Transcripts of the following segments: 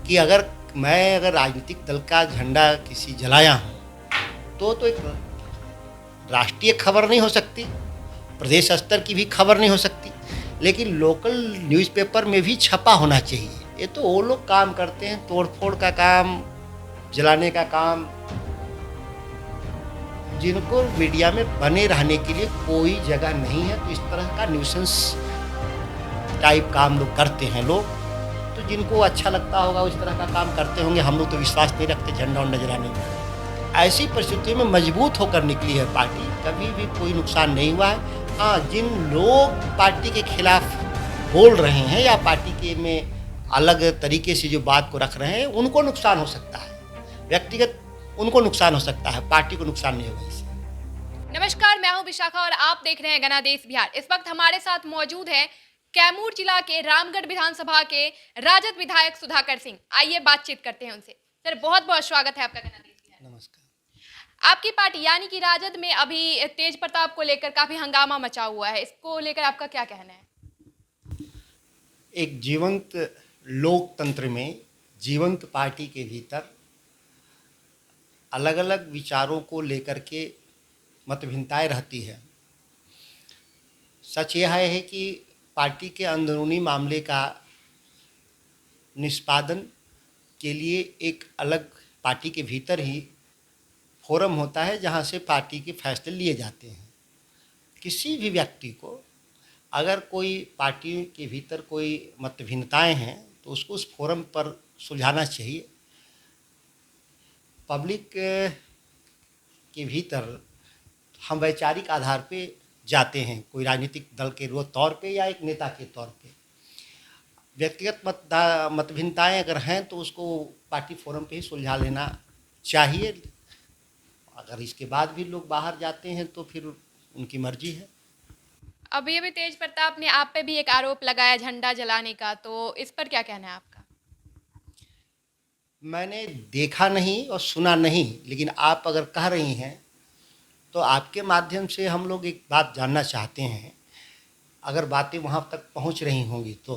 कि अगर राजनीतिक दल का झंडा किसी जलाया हूँ तो एक राष्ट्रीय खबर नहीं हो सकती, प्रदेश स्तर की भी खबर नहीं हो सकती, लेकिन लोकल न्यूज़पेपर में भी छपा होना चाहिए। ये तो वो लोग काम करते हैं, तोड़फोड़ का काम, जलाने का काम, जिनको मीडिया में बने रहने के लिए कोई जगह नहीं है। तो इस तरह का न्यूसेंस टाइप काम लोग करते हैं लोग, तो जिनको अच्छा लगता होगा उस तरह का काम करते होंगे। हम लोग तो विश्वास नहीं रखते झंडा उंडा जलाने में। ऐसी परिस्थितियों में मजबूत होकर निकली है पार्टी, कभी भी कोई नुकसान नहीं हुआ है। हाँ, जिन लोग पार्टी के खिलाफ बोल रहे हैं या पार्टी के में अलग तरीके से जो बात को रख रहे हैं, उनको नुकसान हो सकता है, व्यक्तिगत उनको नुकसान हो सकता है, पार्टी को नुकसान नहीं होगा इससे। नमस्कार, मैं हूं विशाखा और आप देख रहे हैं गणादेश बिहार। इस वक्त हमारे साथ मौजूद है कैमूर जिला के रामगढ़ विधानसभा के राजद विधायक सुधाकर सिंह। आइए बातचीत करते हैं उनसे। सर, बहुत बहुत स्वागत है आपका गणादेश बिहार। नमस्कार। आपकी पार्टी यानी कि राजद में अभी तेज प्रताप को लेकर काफी हंगामा मचा हुआ है, इसको लेकर आपका क्या कहना है? एक जीवंत लोकतंत्र में जीवंत पार्टी के भीतर अलग अलग विचारों को लेकर के मतभिन्नताएं रहती है। सच यह है कि पार्टी के अंदरूनी मामले का निष्पादन के लिए एक अलग पार्टी के भीतर ही फोरम होता है, जहां से पार्टी के फैसले लिए जाते हैं। किसी भी व्यक्ति को अगर कोई पार्टी के भीतर कोई मतभिन्नताएं हैं तो उसको उस फोरम पर सुलझाना चाहिए। पब्लिक के भीतर हम वैचारिक आधार पे जाते हैं, कोई राजनीतिक दल के तौर पे या एक नेता के तौर पे। व्यक्तिगत मतभिन्नताएं अगर हैं तो उसको पार्टी फोरम पे ही सुलझा लेना चाहिए। अगर इसके बाद भी लोग बाहर जाते हैं तो फिर उनकी मर्जी है। अभी तेज प्रताप ने आप पे भी एक आरोप लगाया झंडा जलाने का, तो इस पर क्या कहना है आपका? मैंने देखा नहीं और सुना नहीं, लेकिन आप अगर कह रही हैं तो आपके माध्यम से हम लोग एक बात जानना चाहते हैं, अगर बातें वहाँ तक पहुँच रही होंगी तो,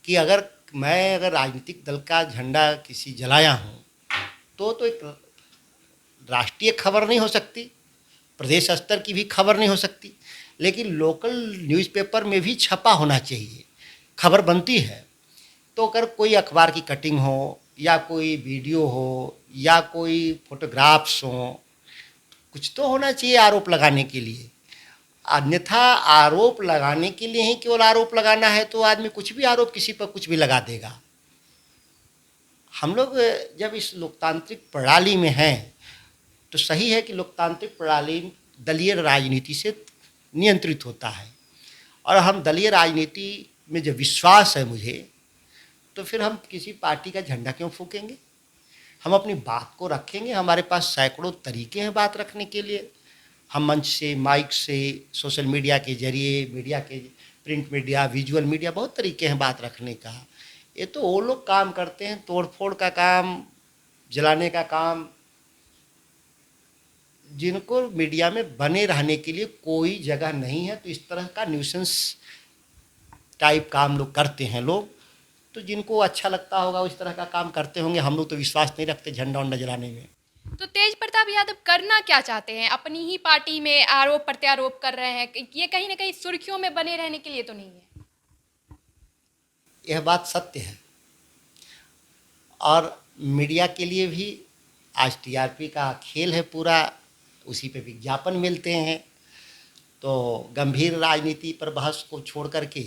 कि अगर राजनीतिक दल का झंडा किसी जलाया हूँ तो एक राष्ट्रीय खबर नहीं हो सकती, प्रदेश स्तर की भी खबर नहीं हो सकती, लेकिन लोकल न्यूज़पेपर में भी छपा होना चाहिए, खबर बनती है। तो अगर कोई अखबार की कटिंग हो या कोई वीडियो हो या कोई फोटोग्राफ्स हो, कुछ तो होना चाहिए आरोप लगाने के लिए। अन्यथा आरोप लगाने के लिए ही केवल आरोप लगाना है तो आदमी कुछ भी आरोप किसी पर कुछ भी लगा देगा। हम लोग जब इस लोकतांत्रिक प्रणाली में हैं तो सही है कि लोकतांत्रिक प्रणाली दलीय राजनीति से नियंत्रित होता है, और हम दलीय राजनीति में जब विश्वास है मुझे, तो फिर हम किसी पार्टी का झंडा क्यों फूकेंगे? हम अपनी बात को रखेंगे। हमारे पास सैकड़ों तरीके हैं बात रखने के लिए। हम मंच से, माइक से, सोशल मीडिया के जरिए, मीडिया के प्रिंट मीडिया, विजुअल मीडिया, बहुत तरीके हैं बात रखने का। ये तो वो लोग काम करते हैं, तोड़फोड़ का काम, जलाने का काम, जिनको मीडिया में बने रहने के लिए कोई जगह नहीं है। तो इस तरह का न्यूसेंस टाइप काम लोग करते हैं लोग, तो जिनको अच्छा लगता होगा उस तरह का काम करते होंगे। हम लोग तो विश्वास नहीं रखते झंडा उंडा जलाने में। तो तेज प्रताप यादव करना क्या चाहते हैं? अपनी ही पार्टी में आरोप प्रत्यारोप कर रहे हैं, ये कहीं ना कहीं सुर्खियों में बने रहने के लिए तो नहीं है? यह बात सत्य है, और मीडिया के लिए भी आज टीआरपी का खेल है पूरा, उसी पे विज्ञापन मिलते हैं। तो गंभीर राजनीति पर बहस को छोड़ करके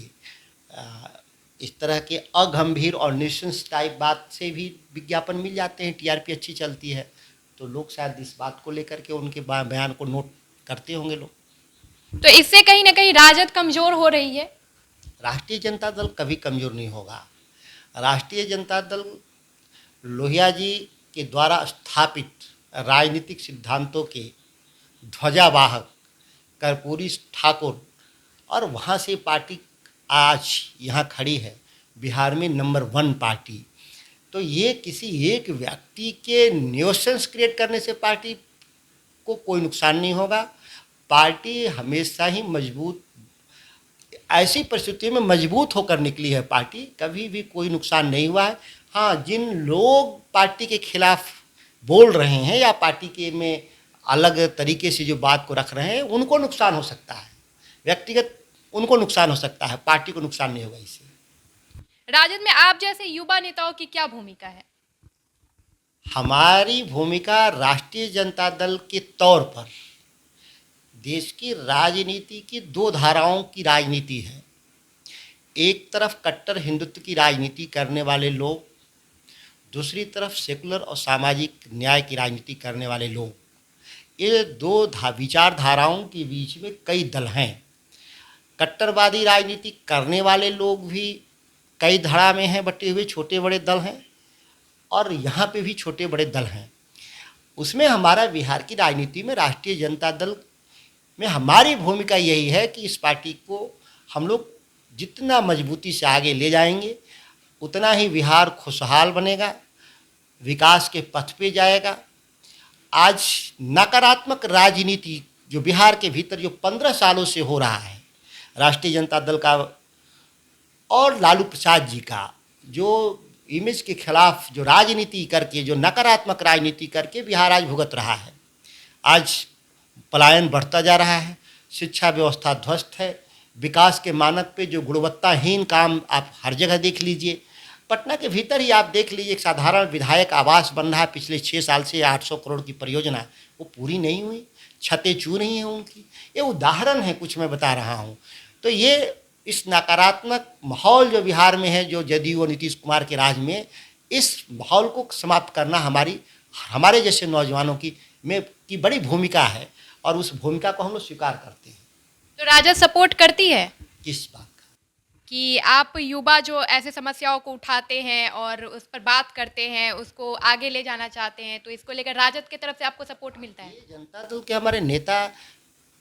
इस तरह के अगंभीर और न्यूसेंस टाइप बात से भी विज्ञापन मिल जाते हैं, टीआरपी अच्छी चलती है। तो लोग शायद इस बात को लेकर के उनके बयान को नोट करते होंगे लोग। तो इससे कहीं ना कहीं राजद कमजोर हो रही है? राष्ट्रीय जनता दल कभी कमज़ोर नहीं होगा। राष्ट्रीय जनता दल लोहिया जी के द्वारा स्थापित राजनीतिक सिद्धांतों के ध्वजावाहक कर्पूरी ठाकुर, और वहाँ से पार्टी आज यहाँ खड़ी है बिहार में नंबर 1 पार्टी। तो ये किसी एक व्यक्ति के न्यूसेंस क्रिएट करने से पार्टी को कोई नुकसान नहीं होगा। पार्टी हमेशा ही मजबूत, ऐसी परिस्थितियों में मजबूत होकर निकली है पार्टी, कभी भी कोई नुकसान नहीं हुआ है। हाँ, जिन लोग पार्टी के खिलाफ बोल रहे हैं या पार्टी के में अलग तरीके से जो बात को रख रहे हैं, उनको नुकसान हो सकता है। व्यक्तिगत उनको नुकसान हो सकता है, पार्टी को नुकसान नहीं होगा इससे। राजद में आप जैसे युवा नेताओं की क्या भूमिका है? हमारी भूमिका राष्ट्रीय जनता दल के तौर पर देश की राजनीति की दो धाराओं की राजनीति है। एक तरफ कट्टर हिंदुत्व की राजनीति करने वाले लोग, दूसरी तरफ सेकुलर और सामाजिक न्याय की राजनीति करने वाले लोग। ये दो विचारधाराओं के बीच में कई दल हैं। कट्टरवादी राजनीति करने वाले लोग भी कई धड़ा में हैं, बटे हुए छोटे बड़े दल हैं, और यहाँ पे भी छोटे बड़े दल हैं। उसमें हमारा बिहार की राजनीति में राष्ट्रीय जनता दल में हमारी भूमिका यही है कि इस पार्टी को हम लोग जितना मजबूती से आगे ले जाएंगे, उतना ही बिहार खुशहाल बनेगा, विकास के पथ पे जाएगा। आज नकारात्मक राजनीति जो बिहार के भीतर जो 15 सालों से हो रहा है, राष्ट्रीय जनता दल का और लालू प्रसाद जी का जो इमेज के खिलाफ जो राजनीति करके, जो नकारात्मक राजनीति करके बिहार आज भुगत रहा है। आज पलायन बढ़ता जा रहा है, शिक्षा व्यवस्था ध्वस्त है, विकास के मानक पे जो गुणवत्ताहीन काम आप हर जगह देख लीजिए। पटना के भीतर ही आप देख लीजिए, एक साधारण विधायक आवास बन रहा है पिछले 6 साल से, 800 करोड़ की परियोजना, वो पूरी नहीं हुई, छतें चू रही हैं उनकी। ये उदाहरण है, कुछ मैं बता रहा हूँ। तो ये इस नकारात्मक माहौल जो बिहार में है, जो जदयू और नीतीश कुमार के राज में, इस माहौल को समाप्त करना हमारे जैसे नौजवानों की बड़ी भूमिका है, और उस भूमिका को हम लोग स्वीकार करते हैं। तो राजद सपोर्ट करती है किस बात का? कि आप युवा जो ऐसे समस्याओं को उठाते हैं और उस पर बात करते हैं, उसको आगे ले जाना चाहते हैं, तो इसको लेकर राजद की तरफ से आपको सपोर्ट मिलता है? ये जनता दल के हमारे नेता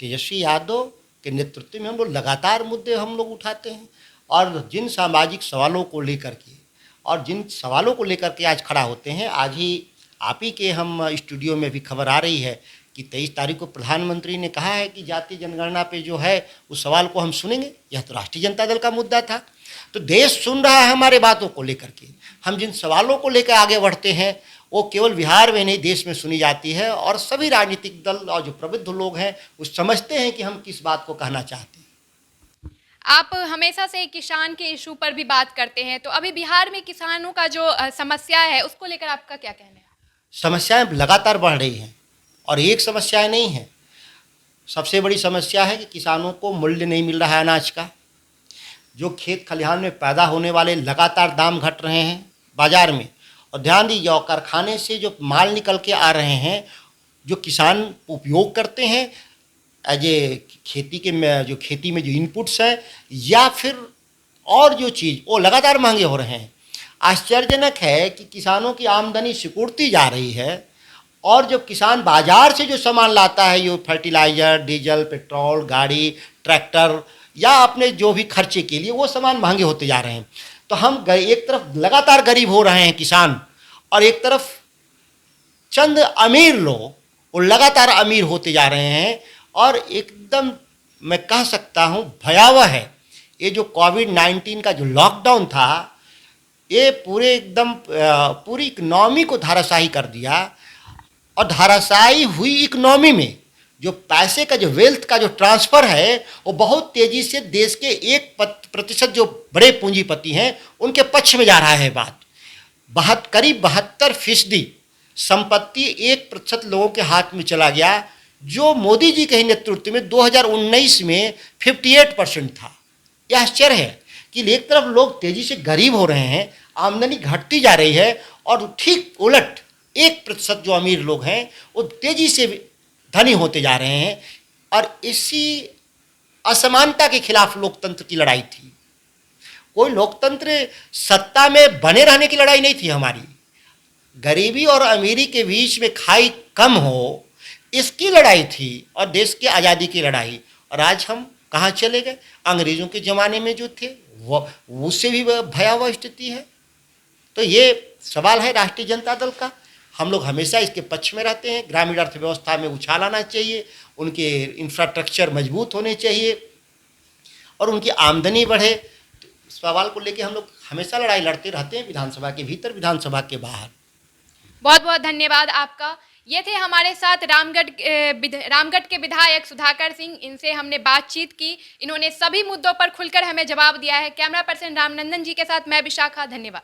तेजस्वी यादव के नेतृत्व में हम लोग लगातार मुद्दे हम लोग उठाते हैं, और जिन सामाजिक सवालों को लेकर के और जिन सवालों को लेकर के आज खड़ा होते हैं, आज ही आप ही के हम स्टूडियो में भी खबर आ रही है कि 23 तारीख को प्रधानमंत्री ने कहा है कि जातीय जनगणना पे जो है उस सवाल को हम सुनेंगे। यह तो राष्ट्रीय जनता दल का मुद्दा था। तो देश सुन रहा है हमारे बातों को लेकर के। हम जिन सवालों को लेकर आगे बढ़ते हैं, वो केवल बिहार में नहीं, देश में सुनी जाती है, और सभी राजनीतिक दल और जो प्रबुद्ध लोग हैं वो समझते हैं कि हम किस बात को कहना चाहते हैं। आप हमेशा से किसान के इशू पर भी बात करते हैं, तो अभी बिहार में किसानों का जो समस्या है, उसको लेकर आपका क्या कहना है? समस्याएं लगातार बढ़ रही हैं, और एक समस्या नहीं है। सबसे बड़ी समस्या है कि किसानों को मूल्य नहीं मिल रहा है अनाज का। जो खेत खलिहान में पैदा होने वाले लगातार दाम घट रहे हैं बाजार में, और ध्यान दीजिए, कारखाने से जो माल निकल के आ रहे हैं, जो किसान उपयोग करते हैं एज ए खेती में जो इनपुट्स हैं, या फिर और जो चीज़, वो लगातार महंगे हो रहे हैं। आश्चर्यजनक है कि किसानों की आमदनी सिकुड़ती जा रही है, और जो किसान बाजार से जो सामान लाता है, ये फर्टिलाइज़र, डीजल, पेट्रोल, गाड़ी, ट्रैक्टर, या अपने जो भी खर्चे के लिए, वो सामान महंगे होते जा रहे हैं। तो हम एक तरफ लगातार गरीब हो रहे हैं किसान, और एक तरफ चंद अमीर लोग वो लगातार अमीर होते जा रहे हैं। और एकदम मैं कह सकता हूँ भयावह है। ये जो कोविड-19 का जो लॉकडाउन था, ये पूरी इकनॉमी को धाराशाही कर दिया, और धाराशाही हुई इकनॉमी में जो पैसे का, जो वेल्थ का जो ट्रांसफ़र है, वो बहुत तेज़ी से देश के 1% जो बड़े पूंजीपति हैं उनके पक्ष में जा रहा है। करीब 72% संपत्ति 1% लोगों के हाथ में चला गया, जो मोदी जी के ही नेतृत्व में 2019 में 58% था। यह आश्चर्य है कि एक तरफ लोग तेज़ी से गरीब हो रहे हैं, आमदनी घटती जा रही है, और ठीक उलट 1% जो अमीर लोग हैं वो तेज़ी से धनी होते जा रहे हैं। और इसी असमानता के खिलाफ लोकतंत्र की लड़ाई थी। कोई लोकतंत्र सत्ता में बने रहने की लड़ाई नहीं थी हमारी। गरीबी और अमीरी के बीच में खाई कम हो, इसकी लड़ाई थी, और देश की आज़ादी की लड़ाई। और आज हम कहाँ चले गए? अंग्रेज़ों के ज़माने में जो थे वो, उससे भी भयावह स्थिति है। तो ये सवाल है राष्ट्रीय जनता दल का। हम लोग हमेशा इसके पक्ष में रहते हैं। ग्रामीण अर्थव्यवस्था में उछाल आना चाहिए, उनके इंफ्रास्ट्रक्चर मजबूत होने चाहिए, और उनकी आमदनी बढ़े। तो इस सवाल को लेकर हम लोग हमेशा लड़ाई लड़ते रहते हैं, विधानसभा के भीतर, विधानसभा के बाहर। बहुत बहुत धन्यवाद आपका। ये थे हमारे साथ रामगढ़ के विधायक सुधाकर सिंह। इनसे हमने बातचीत की, इन्होंने सभी मुद्दों पर खुलकर हमें जवाब दिया है। कैमरा पर्सन रामनंदन जी के साथ मैं विशाखा, धन्यवाद।